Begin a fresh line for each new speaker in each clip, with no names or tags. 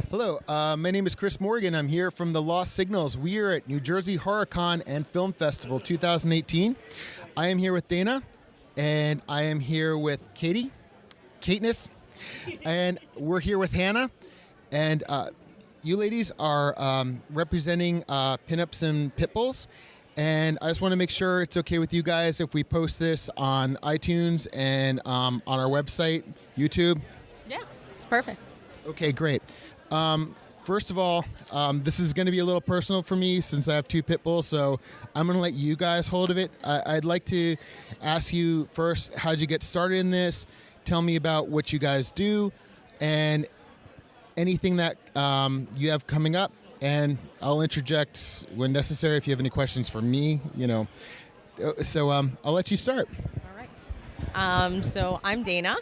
Hello, my name is Chris Morgan. I'm here from the Lost Signals. We are at New Jersey HorrorCon and Film Festival 2018. I am here with Dayna, and I am here with Cate Ness, and we're here with Hanna. And you ladies are representing Pinups and Pitbulls. And I just want to make sure it's okay with you guys if we post this on iTunes and on our website, YouTube.
Yeah, it's perfect.
Okay, great. First of all, this is going to be a little personal for me since I have two pit bulls, so I'm going to let you guys hold of it. I'd like to ask you first, how'd you get started in this? Tell me about what you guys do and anything that you have coming up, and I'll interject when necessary if you have any questions for me, you know. So I'll let you start.
All right. So I'm Dayna.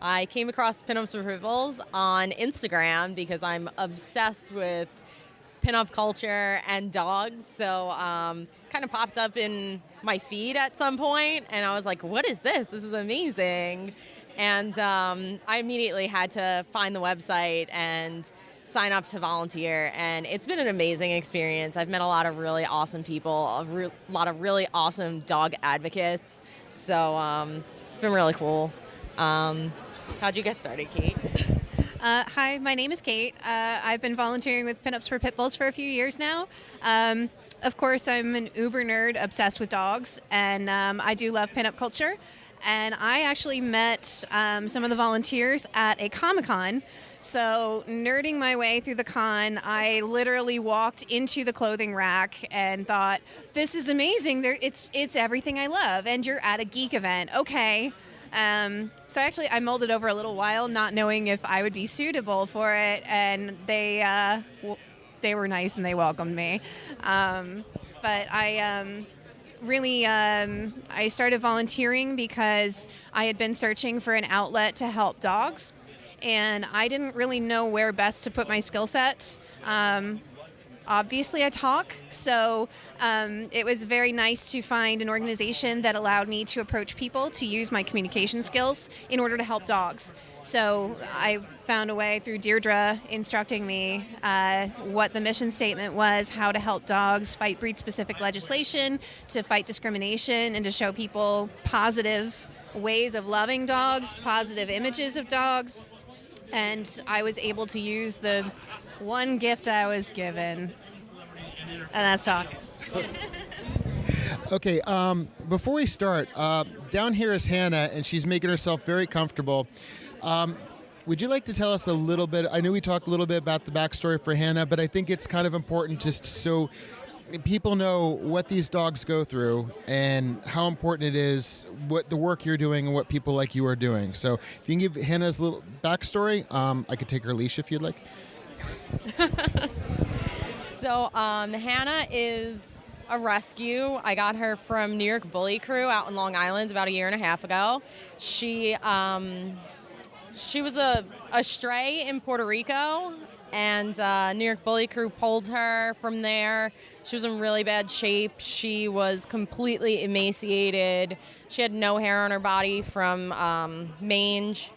I came across Pinups for Pitbulls on Instagram because I'm obsessed with pinup culture and dogs. So kind of popped up in my feed at some point, and I was like, what is this? This is amazing. And I immediately had to find the website and sign up to volunteer, and it's been an amazing experience. I've met a lot of really awesome people, a lot of really awesome dog advocates. So it's been really cool. How'd you get started, Cate?
Hi, my name is Cate. I've been volunteering with Pinups for Pitbulls for a few years now. Of course, I'm an uber nerd obsessed with dogs, and I do love pinup culture. And I actually met some of the volunteers at a Comic-Con. So nerding my way through the con, I literally walked into the clothing rack and thought, this is amazing. It's everything I love, and you're at a geek event. Okay. So actually I mulled it over a little while, not knowing if I would be suitable for it, and they were nice and they welcomed me. But I really I started volunteering because I had been searching for an outlet to help dogs, and I didn't really know where best to put my skill set. Obviously, I talk, so it was very nice to find an organization that allowed me to approach people to use my communication skills in order to help dogs. So I found a way through Deirdre instructing me what the mission statement was, how to help dogs fight breed-specific legislation, to fight discrimination, and to show people positive ways of loving dogs, positive images of dogs. And I was able to use the one gift I was given, and that's talking.
Okay, before we start, down here is Hanna, and she's making herself very comfortable. Would you like to tell us a little bit? I know we talked a little bit about the backstory for Hanna, but I think it's kind of important just so people know what these dogs go through and how important it is, what the work you're doing and what people like you are doing. So if you can give Hanna's little backstory, I could take her leash if you'd like.
So Hanna is a rescue. I got her from New York Bully Crew out in Long Island about a year and a half ago. She was a stray in Puerto Rico, and New York Bully Crew pulled her from there. She was in really bad shape. She was completely emaciated. She had no hair on her body from mange.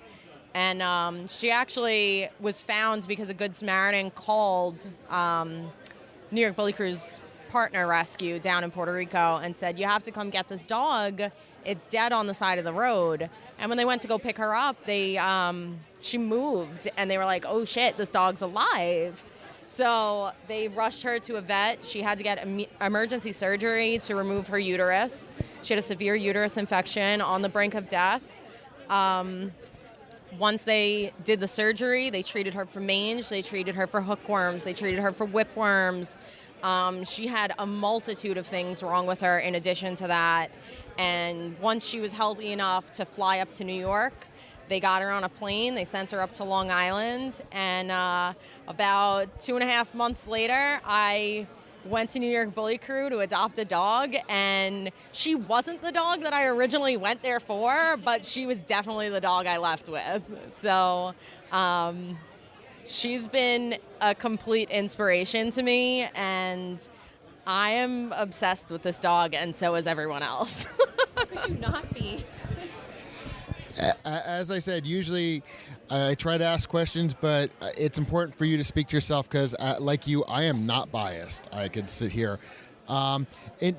And she actually was found because a Good Samaritan called New York Bully Crew's partner rescue down in Puerto Rico and said, you have to come get this dog. It's dead on the side of the road. And when they went to go pick her up, she moved, and they were like, oh shit, this dog's alive. So they rushed her to a vet. She had to get emergency surgery to remove her uterus. She had a severe uterus infection on the brink of death. Once they did the surgery, they treated her for mange, they treated her for hookworms, they treated her for whipworms. She had a multitude of things wrong with her in addition to that. And once she was healthy enough to fly up to New York, they got her on a plane, they sent her up to Long Island, and about 2.5 months later, I went to New York Bully Crew to adopt a dog, and she wasn't the dog that I originally went there for, but she was definitely the dog I left with. So she's been a complete inspiration to me, and I am obsessed with this dog, and so is everyone else.
How could you not be?
As I said, usually I try to ask questions, but it's important for you to speak to yourself because, like you, I am not biased. I could sit here. And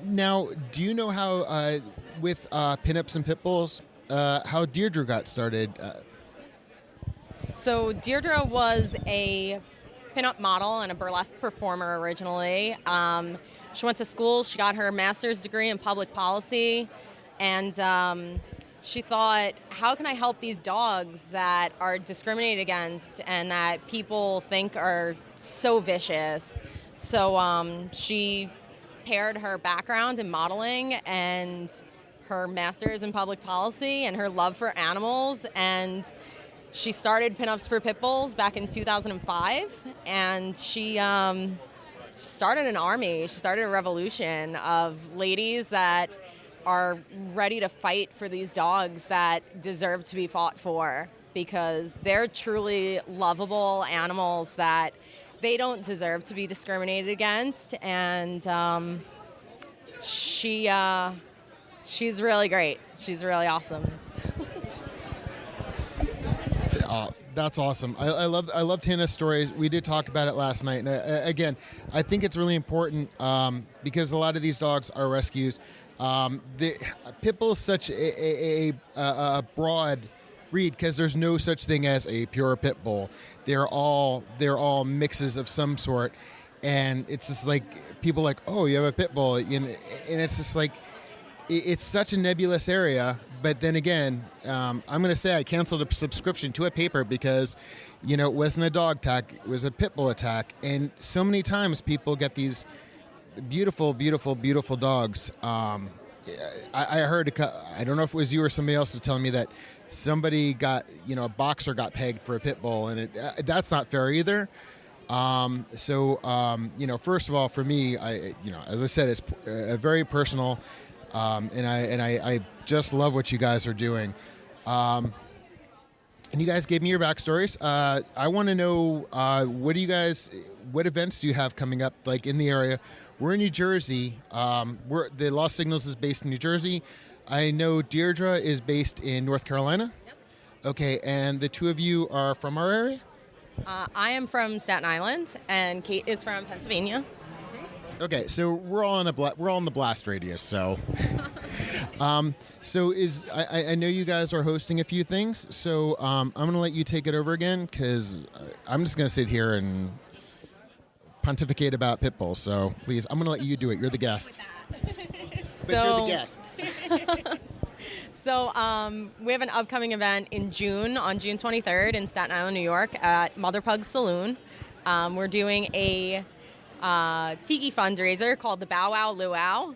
now, do you know how, with Pinups and Pitbulls, how Deirdre got started?
So Deirdre was a pinup model and a burlesque performer originally. She went to school. She got her master's degree in public policy, and she thought, how can I help these dogs that are discriminated against and that people think are so vicious? So she paired her background in modeling and her master's in public policy and her love for animals, and she started Pinups for Pitbulls back in 2005, and she started an army. She started a revolution of ladies that are ready to fight for these dogs that deserve to be fought for, because they're truly lovable animals that they don't deserve to be discriminated against. And she's really great. She's really awesome.
That's awesome. I loved Hannah's stories. We did talk about it last night. And again, I think it's really important because a lot of these dogs are rescues. The Pitbull is such a broad breed because there's no such thing as a pure Pitbull. They're all mixes of some sort, and it's just like people are like, oh, you have a Pitbull, and it's just like it's such a nebulous area. But then again, I'm going to say I canceled a subscription to a paper because, it wasn't a dog attack, it was a Pitbull attack, and so many times people get these beautiful, beautiful, beautiful dogs. I heard, I don't know if it was you or somebody else was telling me that somebody got, a boxer got pegged for a pit bull, and that's not fair either. First of all, for me, as I said, it's very personal, and I just love what you guys are doing. And you guys gave me your backstories. I want to know what events do you have coming up, like in the area? We're in New Jersey. The Lost Signals is based in New Jersey. I know Deirdre is based in North Carolina.
Yep.
Okay, and the two of you are from our area?
I am from Staten Island, and Cate is from Pennsylvania.
Okay, so we're all in the blast radius. So, I know you guys are hosting a few things. So I'm going to let you take it over again because I'm just going to sit here and pontificate about Pitbulls. So please, I'm going to let you do it. You're the guest. But you're the guests.
So we have an upcoming event in June, on June 23rd in Staten Island, New York at Mother Pug Saloon. We're doing a tiki fundraiser called the Wow Luau.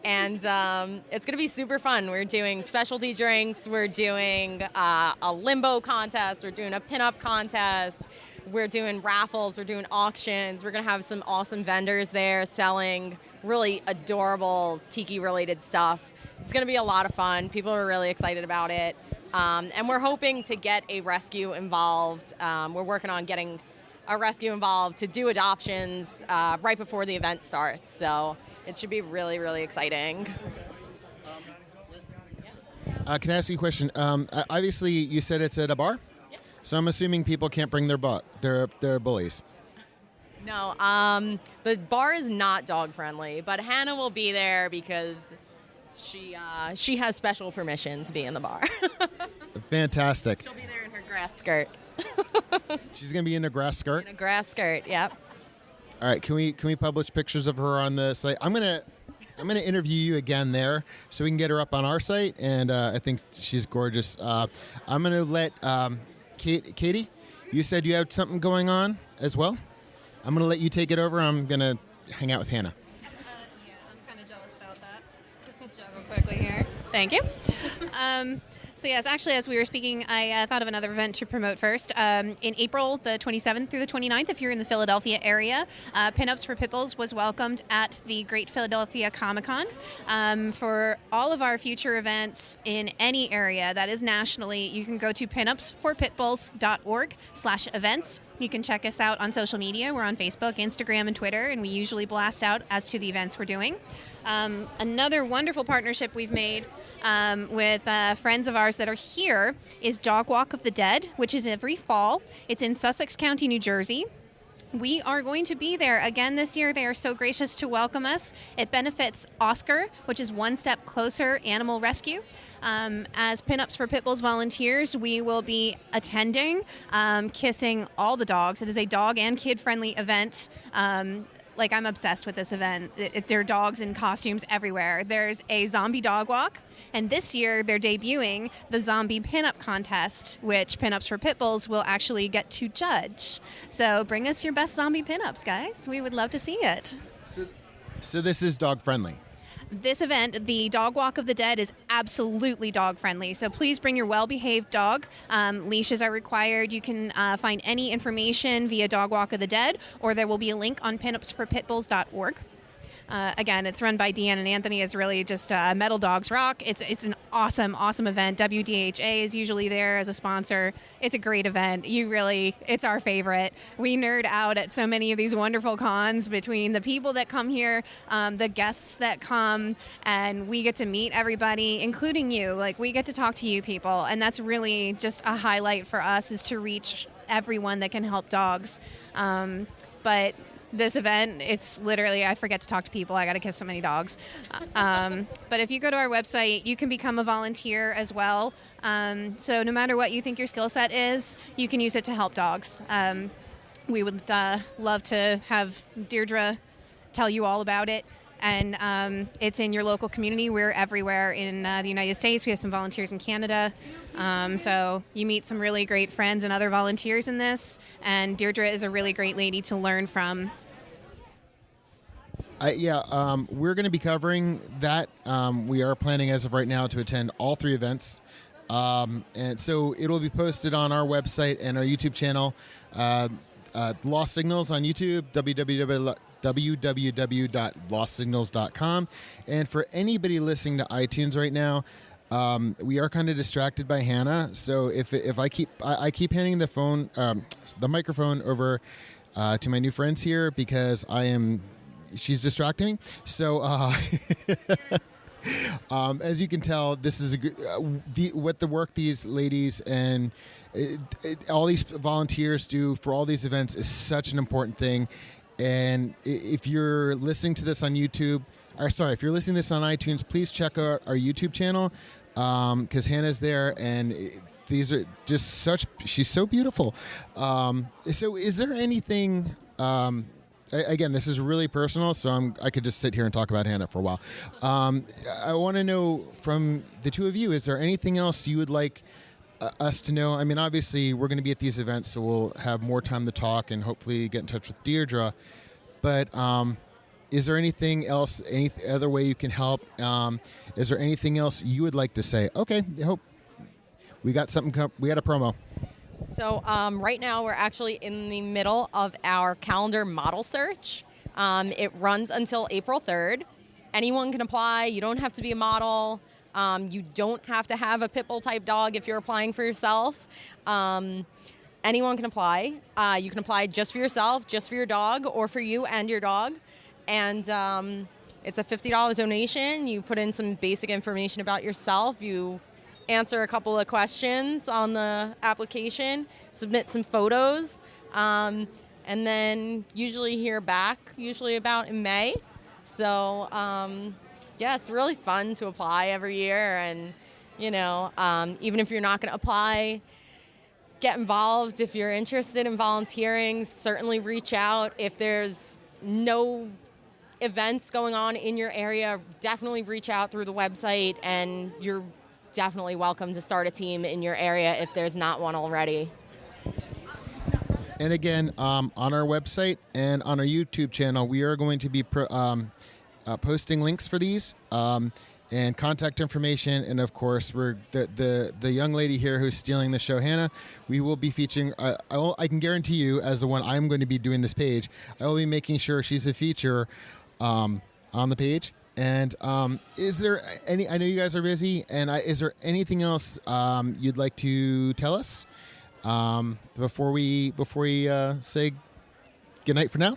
And it's going to be super fun. We're doing specialty drinks. We're doing a limbo contest. We're doing a pinup contest. We're doing raffles. We're doing auctions. We're going to have some awesome vendors there selling really adorable tiki-related stuff. It's going to be a lot of fun. People are really excited about it. And we're hoping to get a rescue involved. We're working on getting a rescue involved to do adoptions right before the event starts. So it should be really, really exciting.
Can I ask you a question? Obviously, you said it's at a bar?
Yep.
So I'm assuming people can't bring their bullies.
No, the bar is not dog friendly, but Hanna will be there because she has special permission to be in the bar.
Fantastic.
She'll be there in her grass skirt.
She's going to be in a grass skirt?
In a grass skirt, yep.
All right, can we publish pictures of her on the site? I'm gonna interview you again there so we can get her up on our site, and I think she's gorgeous. I'm gonna let Katie. You said you had something going on as well. I'm gonna let you take it over. I'm gonna hang out with Hanna.
Yeah, I'm kind of jealous about that. Juggle quickly here. Thank you. So yes, actually, as we were speaking, I thought of another event to promote first. In April, the 27th through the 29th, if you're in the Philadelphia area, Pinups for Pitbulls was welcomed at the Great Philadelphia Comic-Con. For all of our future events in any area that is nationally, you can go to pinupsforpitbulls.org/events. You can check us out on social media. We're on Facebook, Instagram, and Twitter, and we usually blast out as to the events we're doing. Another wonderful partnership we've made with friends of ours that are here is Dog Walk of the Dead, which is every fall. It's in Sussex County, New Jersey. We are going to be there again this year. They are so gracious to welcome us. It benefits Oscar, which is One Step Closer Animal Rescue. As Pinups for Pitbulls volunteers, we will be attending, kissing all the dogs. It is a dog and kid-friendly event. I'm obsessed with this event. There are dogs in costumes everywhere. There's a zombie dog walk. And this year, they're debuting the Zombie Pinup Contest, which Pinups for Pitbulls will actually get to judge. So bring us your best zombie pinups, guys. We would love to see it.
So this is dog friendly.
This event, the Dog Walk of the Dead, is absolutely dog friendly. So please bring your well-behaved dog. Leashes are required. You can find any information via Dog Walk of the Dead, or there will be a link on pinupsforpitbulls.org. Again, it's run by Deanne and Anthony. It's really just Metal Dogs Rock. It's an awesome, awesome event. WDHA is usually there as a sponsor. It's a great event. It's our favorite. We nerd out at so many of these wonderful cons between the people that come here, the guests that come, and we get to meet everybody, including you. We get to talk to you people, and that's really just a highlight for us, is to reach everyone that can help dogs. But this event, it's literally, I forget to talk to people. I got to kiss so many dogs. But if you go to our website, you can become a volunteer as well. So no matter what you think your skill set is, you can use it to help dogs. We would love to have Deirdre tell you all about it. And it's in your local community. We're everywhere in the United States. We have some volunteers in Canada. So you meet some really great friends and other volunteers in this. And Deirdre is a really great lady to learn from.
We're going to be covering that. We are planning as of right now to attend all 3 events. And so it'll be posted on our website and our YouTube channel. Lost Signals on YouTube, www.lostsignals.com. And for anybody listening to iTunes right now, we are kind of distracted by Hanna. So if I keep handing the microphone over to my new friends here because she's distracting me. So as you can tell, this is what the work these ladies and all these volunteers do for all these events is such an important thing. And if you're listening to this on YouTube, if you're listening to this on iTunes, please check out our YouTube channel because Hanna's there, and these are just she's so beautiful. So is there anything, again, this is really personal, so I could just sit here and talk about Hanna for a while. I want to know from the two of you, is there anything else you would like us to know? I mean, obviously, we're going to be at these events, so we'll have more time to talk and hopefully get in touch with Deirdre. But is there anything else, any other way you can help? Is there anything else you would like to say? Okay, I hope we got something. We got a promo.
So right now we're actually in the middle of our calendar model search. It runs until April 3rd. Anyone can apply. You don't have to be a model. You don't have to have a pit bull type dog if you're applying for yourself. Anyone can apply. You can apply just for yourself, just for your dog, or for you and your dog. And it's a $50 donation. You put in some basic information about yourself. You answer a couple of questions on the application, submit some photos, and then usually hear back, usually about in May. So, it's really fun to apply every year. And, even if you're not going to apply, get involved. If you're interested in volunteering, certainly reach out. If there's no events going on in your area, definitely reach out through the website, and you're definitely welcome to start a team in your area if there's not one already.
And again, on our website and on our YouTube channel, we are going to be posting links for these and contact information. And of course, we're the young lady here who's stealing the show, Hanna. We will be featuring. I can guarantee you, as the one I'm going to be doing this page, I will be making sure she's a feature on the page. And is there any? I know you guys are busy, and is there anything else you'd like to tell us Before we say goodnight for now.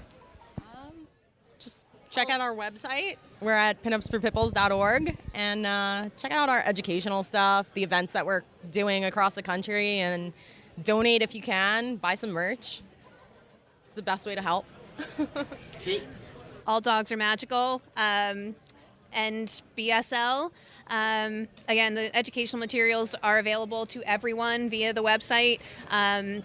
Just check out our website. We're at pinupsforpitbulls.org, and check out our educational stuff, the events that we're doing across the country, and donate if you can. Buy some merch. It's the best way to help.
All dogs are magical. And BSL. Again, the educational materials are available to everyone via the website.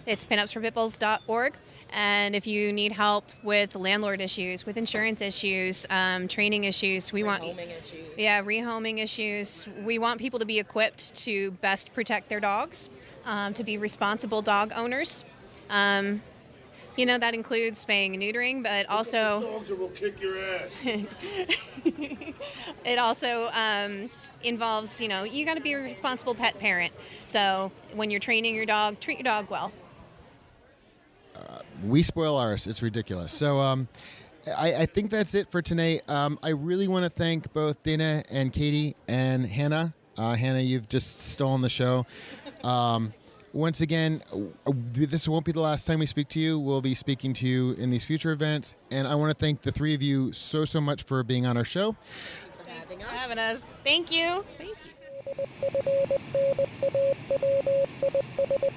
It's pinupsforpitbulls.org. And if you need help with landlord issues, with insurance issues, training issues, rehoming issues, we want people to be equipped to best protect their dogs, to be responsible dog owners. That includes spaying and neutering, but also
dogs or we'll kick your ass.
It also involves, you got to be a responsible pet parent. So when you're training your dog, treat your dog well.
We spoil ours. It's ridiculous. So I think that's it for tonight. I really want to thank both Dayna and Cate and Hanna. Hanna, you've just stolen the show. Once again, this won't be the last time we speak to you. We'll be speaking to you in these future events. And I want to thank the three of you so much for being on our show.
For
having us. Thank you.
Thank you.